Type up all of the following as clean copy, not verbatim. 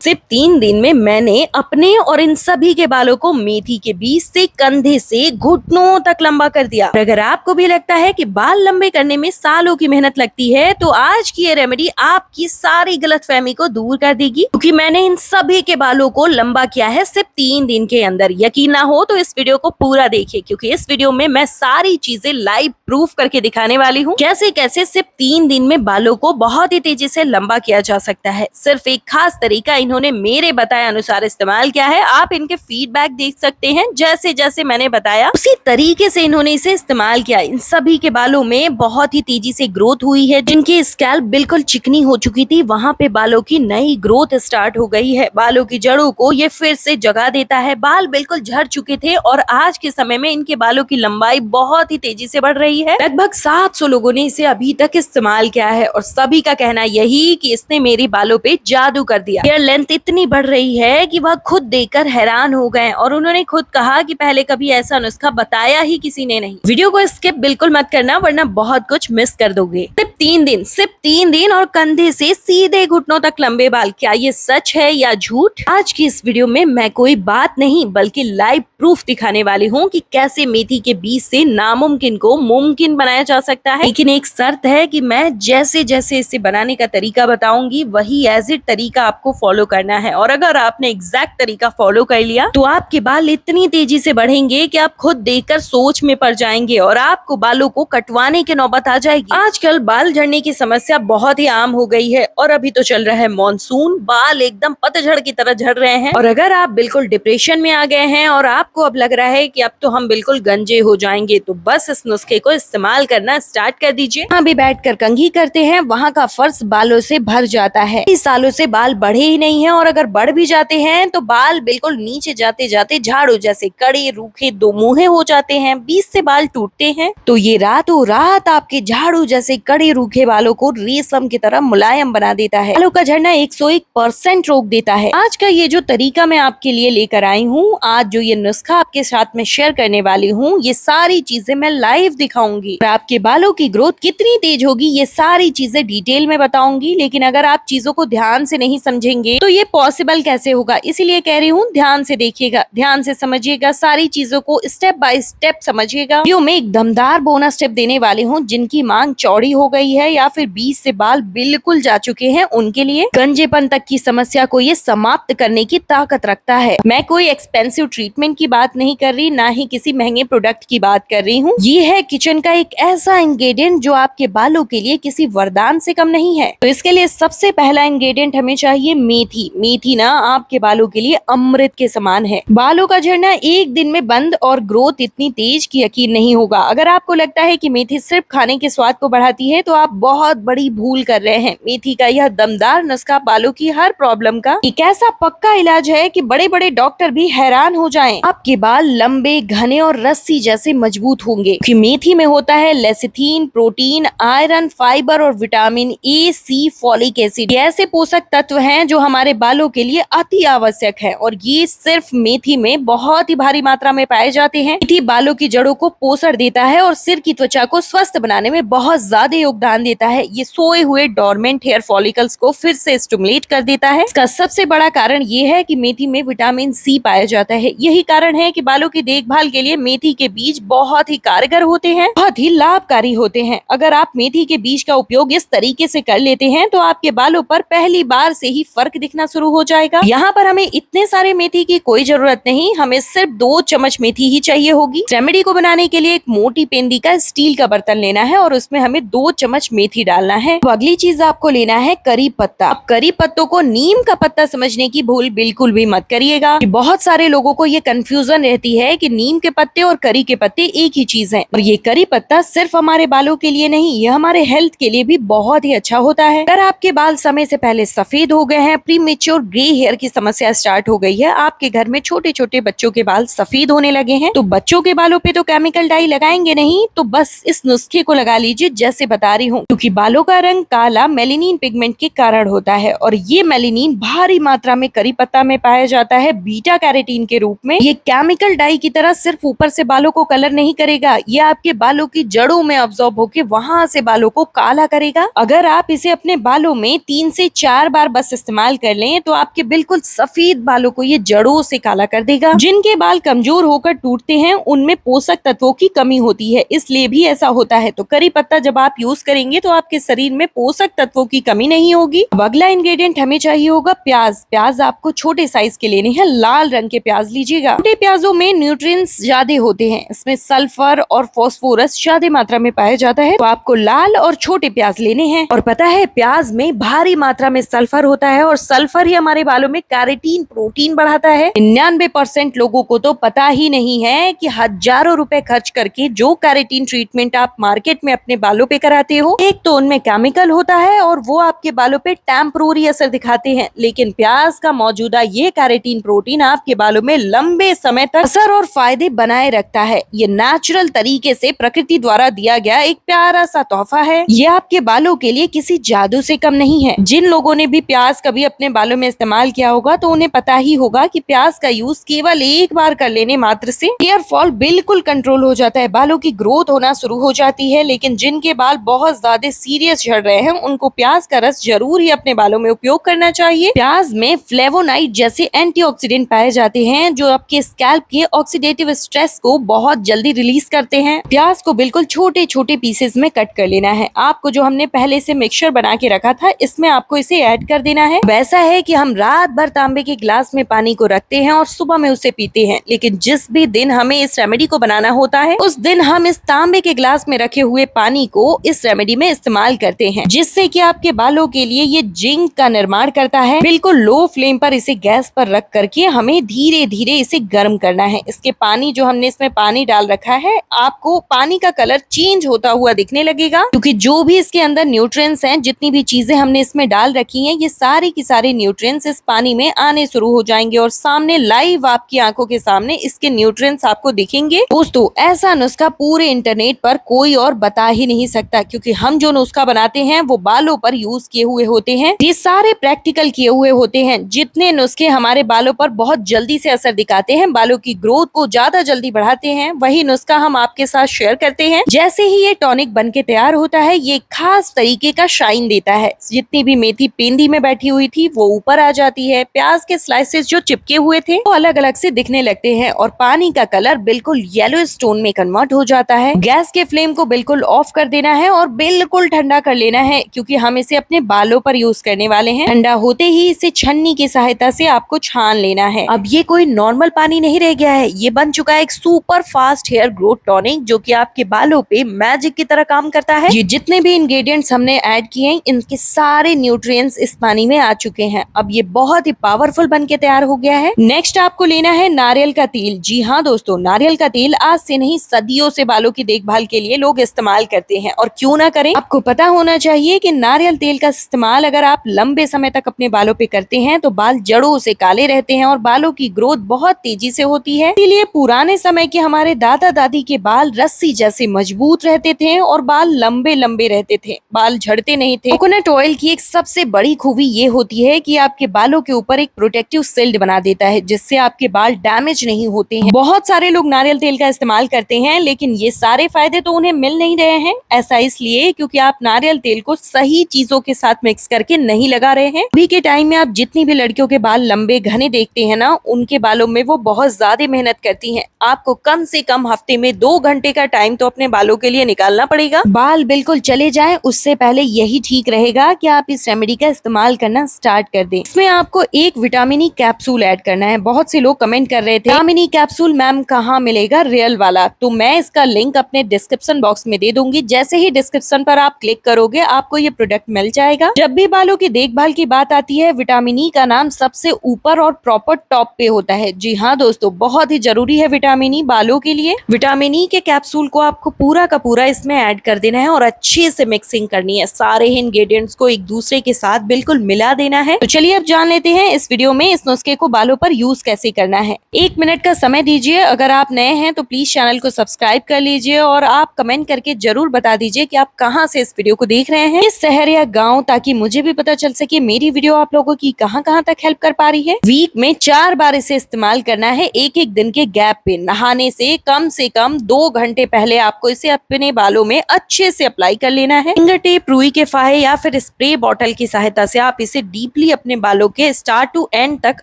सिर्फ 3 दिन में मैंने अपने और इन सभी के बालों को मेथी के बीच से कंधे से घुटनों तक लंबा कर दिया। अगर आपको भी लगता है कि बाल लंबे करने में सालों की मेहनत लगती है, तो आज की ये रेमेडी आपकी सारी गलतफहमी को दूर कर देगी, क्योंकि मैंने इन सभी के बालों को लंबा किया है सिर्फ 3 दिन के अंदर। यकीन ना हो तो इस वीडियो को पूरा देखिए, क्योंकि इस वीडियो में मैं सारी चीजें लाइव प्रूफ करके दिखाने वाली हूँ, कैसे कैसे सिर्फ 3 दिन में बालों को बहुत ही तेजी से लंबा किया जा सकता है। सिर्फ एक खास तरीका इन्होंने मेरे बताए अनुसार इस्तेमाल किया है। आप इनके फीडबैक देख सकते हैं, जैसे जैसे मैंने बताया उसी तरीके से इन्होंने इसे इस्तेमाल किया। इन सभी के बालों में बहुत ही तेजी से ग्रोथ हुई है। जिनकी स्कैल्प बिल्कुल चिकनी हो चुकी थी, वहां पे बालों की नई ग्रोथ स्टार्ट हो गई है। बालों की जड़ों को ये फिर से जगा देता है। बाल बिल्कुल झड़ चुके थे और आज के समय में इनके बालों की लंबाई बहुत ही तेजी से बढ़ रही है। लगभग 700 लोगों ने इसे अभी तक इस्तेमाल किया है और सभी का कहना यही कि इसने मेरी बालों पे जादू कर दिया। हेयर लेंथ इतनी बढ़ रही है कि वह खुद देखकर हैरान हो गए और उन्होंने खुद कहा कि पहले कभी ऐसा नुस्खा बताया ही किसी ने नहीं। वीडियो को स्किप बिल्कुल मत करना, वरना बहुत कुछ मिस कर दोगे। सिर्फ तीन दिन और कंधे से सीधे घुटनों तक लंबे बाल, क्या ये सच है या झूठ? आज की इस वीडियो में मैं कोई बात नहीं बल्कि लाइव प्रूफ दिखाने वाली हूँ कि कैसे मेथी के बीज से नामुमकिन को मुमकिन बनाया जा सकता है। लेकिन एक शर्त है कि मैं जैसे जैसे इसे बनाने का तरीका बताऊंगी, वही एज इट तरीका आपको फॉलो करना है। और अगर आपने एग्जैक्ट तरीका फॉलो कर लिया तो आपके बाल इतनी तेजी से बढ़ेंगे कि आप खुद देखकर सोच में पड़ जाएंगे और आपको बालों को कटवाने की नौबत आ जाएगी। आजकल बाल झड़ने की समस्या बहुत ही आम हो गई है और अभी तो चल रहा है मॉनसून, बाल एकदम पतझड़ की तरह झड़ रहे हैं। और अगर आप बिल्कुल डिप्रेशन में आ गए हैं और आपको अब लग रहा है कि अब तो हम बिल्कुल गंजे हो जाएंगे, तो बस इस नुस्खे को इस्तेमाल करना स्टार्ट कर दीजिए। जहाँ भी बैठकर कंघी करते हैं वहाँ का फर्श बालों से भर जाता है। कई सालों से बाल बढ़े ही नहीं है और अगर बढ़ भी जाते हैं तो बाल बिल्कुल नीचे जाते जाते झाड़ू जैसे कड़े रूखे दो मुहे हो जाते हैं। बीच से बाल टूटते हैं तो ये रातों रात आपके झाड़ू जैसे कड़े रूखे बालों को रेशम की तरह मुलायम बना देता है। बालों का झड़ना 101% रोक देता है। आज का ये जो तरीका मैं आपके लिए लेकर आई हूँ, आज जो ये नुस्खा आपके साथ में शेयर करने वाली हूँ, ये सारी चीजें मैं लाइव दिखाऊंगी और आपके बालों की ग्रोथ कितनी तेज होगी ये सारी चीजें डिटेल में बताऊंगी। लेकिन अगर आप चीजों को ध्यान से नहीं समझेंगे तो ये पॉसिबल कैसे होगा, इसीलिए कह रही हूँ ध्यान से देखिएगा, ध्यान से समझिएगा, सारी चीजों को स्टेप बाय स्टेप समझिएगा। वीडियो में एक दमदार बोनस टिप देने वाली हूँ। जिनकी मांग चौड़ी हो गई है या फिर बीच से बाल बिल्कुल जा चुके हैं, उनके लिए गंजेपन तक की समस्या को ये समाप्त करने की ताकत रखता है। मैं कोई एक्सपेंसिव ट्रीटमेंट की बात नहीं कर रही, ना ही किसी महंगे प्रोडक्ट की बात कर रही हूँ। ये है किचन का एक ऐसा इंग्रेडिएंट जो आपके बालों के लिए किसी वरदान से कम नहीं है। तो इसके लिए सबसे पहला इंग्रेडिएंट हमें चाहिए मेथी। मेथी ना आपके बालों के लिए अमृत के समान है। बालों का झड़ना एक दिन में बंद और ग्रोथ इतनी तेज की यकीन नहीं होगा। अगर आपको लगता है कि मेथी सिर्फ खाने के स्वाद को बढ़ाती है तो आप बहुत बड़ी भूल कर रहे हैं। मेथी का यह दमदार नुस्खा बालों की हर प्रॉब्लम का एक ऐसा पक्का इलाज है कि बड़े बड़े डॉक्टर भी हैरान हो जाएं। आपके बाल लंबे, घने और रस्सी जैसे मजबूत होंगे, क्योंकि मेथी में होता है लेसिथिन, प्रोटीन, आयरन, फाइबर और vitamin A, C, folic acid. ये ऐसे पोषक तत्व हैं जो हमारे बालों के लिए अति आवश्यक है और ये सिर्फ मेथी में बहुत ही भारी मात्रा में पाए जाते हैं। मेथी बालों की जड़ों को पोषण देता है और सिर की त्वचा को स्वस्थ बनाने में बहुत ज्यादा योगदान देता है। ये सोए हुए डोरमेंट हेयर फॉलिकल्स को फिर से स्टिमुलेट कर देता है। इसका सबसे बड़ा कारण ये है कि मेथी में विटामिन सी पाया जाता है। यही कारण है कि बालों की देखभाल के लिए मेथी के बीज बहुत ही कारगर होते हैं, बहुत ही लाभकारी होते हैं। अगर आप मेथी के बीज का उपयोग इस तरीके से कर लेते हैं तो आपके बालों पर पहली बार से ही फर्क दिखना शुरू हो जाएगा। यहाँ पर हमें इतने सारे मेथी की कोई जरूरत नहीं, हमें सिर्फ 2 चम्मच मेथी ही चाहिए होगी। रेमेडी को बनाने के लिए एक मोटी पेंदी का स्टील का बर्तन लेना है और उसमें हमें 2 चम्मच मेथी डालना है। तो अगली चीज आपको लेना है करी पत्ता। करी पत्तों को नीम का पत्ता समझने की भूल बिल्कुल भी मत करिएगा। बहुत सारे लोगों को ये कंफ्यूजन रहती है कि नीम के पत्ते और करी के पत्ते एक ही चीज है। और ये करी पत्ता सिर्फ हमारे बालों के लिए नहीं, ये हमारे हेल्थ के लिए भी बहुत ही अच्छा होता है। अगर आपके बाल समय से पहले सफेद हो गए हैं, प्रीमेच्योर ग्रे हेयर की समस्या स्टार्ट हो गई है, आपके घर में छोटे छोटे बच्चों के बाल सफेद होने लगे हैं, तो बच्चों के बालों पे तो केमिकल डाई लगाएंगे नहीं, तो बस इस नुस्खे को लगा लीजिए जैसे बता रही हूँ। क्योंकि बालों का रंग काला मेलेनिन पिगमेंट के कारण होता है और ये मेलेनिन भारी मात्रा में करी पत्ता में पाया जाता है बीटा कैरोटीन के रूप में। ये केमिकल डाई की तरह सिर्फ ऊपर से बालों को कलर नहीं करेगा, ये आपके बालों की जड़ों में अब्सॉर्ब होकर वहां से बालों को काला करेगा। अगर आप इसे अपने बालों में 3 से 4 बार बस इस्तेमाल कर लें तो आपके बिल्कुल सफेद बालों को ये जड़ों से काला कर देगा। जिनके बाल कमजोर होकर टूटते हैं उनमें पोषक तत्वों की कमी होती है, इसलिए भी ऐसा होता है। तो करी पत्ता जब आप यूज करेंगे तो आपके शरीर में पोषक तत्वों की कमी नहीं होगी। अब अगला इंग्रेडिएंट हमें चाहिए होगा प्याज। प्याज आपको छोटे साइज के लेने हैं, लाल रंग के प्याज लीजिएगा। छोटे प्याजों में न्यूट्रिएंट्स ज्यादा होते हैं, इसमें सल्फर और फास्फोरस ज्यादा मात्रा में पाया जाता है, तो आपको लाल और छोटे प्याज लेने हैं। और पता है प्याज में भारी मात्रा में सल्फर होता है और सल्फर ही हमारे बालों में कैरेटीन प्रोटीन बढ़ाता है। 99% लोगों को तो पता ही नहीं है कि हजारों रुपए खर्च करके जो कैरेटीन ट्रीटमेंट आप मार्केट में अपने बालों पे कराते हो, एक तो उनमें केमिकल होता है और वो आपके बालों पे टेम्परोरी असर दिखाते हैं, लेकिन प्याज का मौजूदा ये कैरेटीन प्रोटीन आपके बालों में लंबे समय तक असर और फायदे बनाए रखता है। ये नेचुरल तरीके से प्रकृति द्वारा दिया गया एक प्यारा सा तोहफा है। ये आपके बालों के लिए किसी जादू से कम नहीं है। जिन लोगों ने भी प्याज कभी अपने बालों में इस्तेमाल किया होगा तो उन्हें पता ही होगा कि प्याज का यूज केवल एक बार कर लेने मात्र से हेयर फॉल बिल्कुल कंट्रोल हो जाता है, बालों की ग्रोथ होना शुरू हो जाती है। लेकिन जिनके बाल बहुत ज्यादा सीरियस झड़ रहे हैं उनको प्याज का रस जरूर ही अपने बालों में उपयोग करना चाहिए। प्याज में फ्लेवोनाइड जैसे एंटीऑक्सीडेंट पाए जाते हैं जो आपके स्कैल्प के ऑक्सीडेटिव स्ट्रेस को बहुत जल्दी रिलीज करते हैं। प्याज को बिल्कुल छोटे छोटे पीसेस में कट कर लेना है। आपको जो हमने पहले से मिक्सचर बना के रखा था इसमें आपको इसे ऐड कर देना है। वैसा है कि हम रात भर तांबे के गिलास में पानी को रखते हैं और सुबह में उसे पीते हैं, लेकिन जिस भी दिन हमें इस रेमेडी को बनाना होता है उस दिन हम इस तांबे के गिलास में रखे हुए पानी को इस रेमेडी में इस्तेमाल करते हैं, जिससे कि आपके बालों के लिए ये जिंक का निर्माण करता है। बिल्कुल लो फ्लेम पर इसे गैस पर रख करके हमें धीरे धीरे इसे गर्म करना है। इसके पानी जो हमने इसमें पानी डाल रखा है, आपको पानी का कलर चेंज होता हुआ दिखने लगेगा, क्योंकि जो भी इसके अंदर न्यूट्रिएंट्स हैं, जितनी भी चीजें हमने इसमें डाल रखी हैं, ये सारी की सारी न्यूट्रिएंट्स इस पानी में आने शुरू हो जाएंगे और सामने लाइव आपकी आंखों के सामने इसके न्यूट्रिएंट्स आपको दिखेंगे। दोस्तों ऐसा नुस्खा पूरे इंटरनेट पर कोई और बता ही नहीं सकता, क्योंकि हम जो नुस्खा बनाते हैं वो बालों पर यूज किए हुए होते हैं। ये सारे प्रैक्टिकल किए हुए होते हैं। जितने नुस्खे हमारे बालों पर बहुत जल्दी से असर दिखाते हैं, बालों की ग्रोथ को ज्यादा जल्दी बढ़ाते हैं, वही नुस्खा हम आपके साथ शेयर करते हैं। जैसे ही ये टॉनिक बन के तैयार होता है, ये खास तरीके का शाइन देता है। जितनी भी मेथी पेंदी में बैठी हुई थी वो ऊपर आ जाती है, प्याज के स्लाइसेस जो चिपके हुए थे वो अलग अलग से दिखने लगते हैं और पानी का कलर बिल्कुल येलो स्टोन में कन्वर्ट हो जाता है। गैस के फ्लेम को बिल्कुल ऑफ कर देना है और बिल्कुल ठंडा कर लेना है, क्योंकि हम इसे अपने बालों पर यूज करने वाले हैं। ठंडा होते ही इसे छन्नी की सहायता से आपको छान लेना है। अब ये कोई नॉर्मल पानी नहीं रह गया है, ये बन चुका है एक super fast hair growth tonic, जो कि आपके बालों पे मैजिक की तरह काम करता है। ये जितने भी इंग्रेडिएंट्स हमने ऐड किए हैं, इनके सारे न्यूट्रिएंट्स इस पानी में आ चुके हैं। अब ये बहुत ही पावरफुल बन के तैयार हो गया है। नेक्स्ट आपको लेना है नारियल का तेल। जी हाँ दोस्तों, नारियल का तेल आज से नहीं सदियों से बालों की देखभाल के लिए लोग इस्तेमाल करते हैं, और क्यों ना करें। आपको पता होना चाहिए कि नारियल तेल का इस्तेमाल अगर आप लंबे समय तक अपने बालों पे करते हैं तो बाल जड़ों से काले रहते हैं और बालों की ग्रोथ बहुत तेजी से होती है। इसीलिए पुराने समय के हमारे दादा दादी के बाल रस्सी जैसे मजबूत रहते थे और बाल लंबे लंबे रहते थे, बाल झड़ते नहीं थे। कोकोनट ऑयल की एक सबसे बड़ी खूबी ये होती है कि आपके बालों के ऊपर एक प्रोटेक्टिव शिल्ड बना देता है, जिससे आपके बाल डैमेज नहीं होते हैं। बहुत सारे लोग नारियल तेल का इस्तेमाल करते हैं, लेकिन ये सारे फायदे तो उन्हें मिल नहीं रहे हैं। ऐसा इसलिए क्योंकि आप नारियल तेल को सही चीजों के साथ मिक्स करके नहीं लगा रहे हैं। अभी के टाइम में आप जितनी भी लड़कियों के बाल लंबे घने देखते हैं ना, उनके बालों में वो बहुत ज्यादा मेहनत करती हैं। आपको कम से कम हफ्ते में 2 घंटे का टाइम तो अपने बालों के लिए निकालना पड़ेगा। बाल बिल्कुल चले जाए उससे पहले यही ठीक रहेगा कि आप इस रेमेडी का इस्तेमाल करना स्टार्ट कर दें। इसमें आपको एक विटामिन ई कैप्सूल ऐड करना है। बहुत से लोग कमेंट कर रहे थे विटामिन ई कैप्सूल मैम कहाँ मिलेगा रियल वाला, तो मैं इसका लिंक अपने डिस्क्रिप्शन बॉक्स में दे दूंगी। जैसे ही डिस्क्रिप्शन पर आप क्लिक करोगे आपको ये प्रोडक्ट मिल जाएगा। जब भी बालों की देखभाल की बात आती है, विटामिन ई का नाम सबसे ऊपर और प्रॉपर टॉप पे होता है। जी हाँ दोस्तों, बहुत ही जरूरी है विटामिन ई बालों के लिए। विटामिन ई के कैप्सूल को आपको पूरा का पूरा इसमें ऐड कर देना है और अच्छे से मिक्सिंग करनी है। सारे इंग्रेडिएंट्स को एक दूसरे के साथ बिल्कुल मिला देना है। तो चलिए अब जान लेते हैं इस वीडियो में इस नुस्खे को बालों पर यूज कैसे करना है। 1 मिनट का समय दीजिए। अगर आप नए हैं तो प्लीज चैनल को सब्सक्राइब कर लीजिए और आप कमेंट करके जरूर बता दीजिए कि आप कहाँ से इस वीडियो को देख रहे हैं, इस शहर या गाँव, ताकि मुझे भी पता चल सके मेरी वीडियो आप लोगों की कहाँ कहाँ तक हेल्प कर पा रही है। वीक में 4 बार इसे इस्तेमाल करना है, एक एक दिन के गैप पे। नहाने से कम 2 घंटे पहले आपको इसे अपने बालों में अच्छे से अप्लाई कर लेना है। फिंगर टेप, रुई के फाहे या फिर स्प्रे बॉटल की सहायता से आप इसे डीपली सिंपली अपने बालों के स्टार्ट टू एंड तक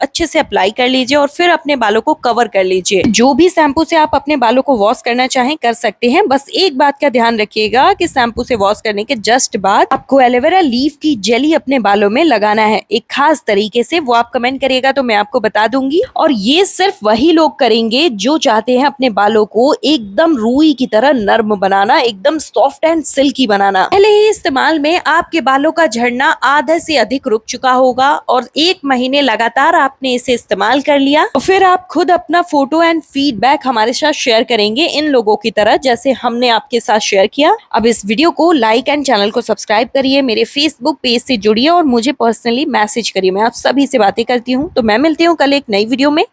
अच्छे से अप्लाई कर लीजिए और फिर अपने बालों को कवर कर लीजिए। जो भी शैम्पू से आप अपने बालों को वॉश करना चाहें कर सकते हैं। बस एक बात का ध्यान रखिएगा कि शैम्पू से वॉश करने के जस्ट बाद आपको एलोवेरा लीफ की जेली अपने बालों में लगाना है एक खास तरीके से। वो आप कमेंट करिएगा तो मैं आपको बता दूंगी। और ये सिर्फ वही लोग करेंगे जो चाहते हैं अपने बालों को एकदम रुई की तरह नर्म बनाना, एकदम सॉफ्ट एंड सिल्की बनाना। पहले ही इस्तेमाल में आपके बालों का झड़ना आधे से अधिक रुक चुका होगा और 1 महीने लगातार आपने इसे इस्तेमाल कर लिया, तो फिर आप खुद अपना फोटो एंड फीडबैक हमारे साथ शेयर करेंगे इन लोगों की तरह जैसे हमने आपके साथ शेयर किया। अब इस वीडियो को लाइक एंड चैनल को सब्सक्राइब करिए, मेरे फेसबुक पेज से जुड़िए और मुझे पर्सनली मैसेज करिए। मैं आप सभी से बातें करती हूँ। तो मैं मिलती हूँ कल एक नई वीडियो में।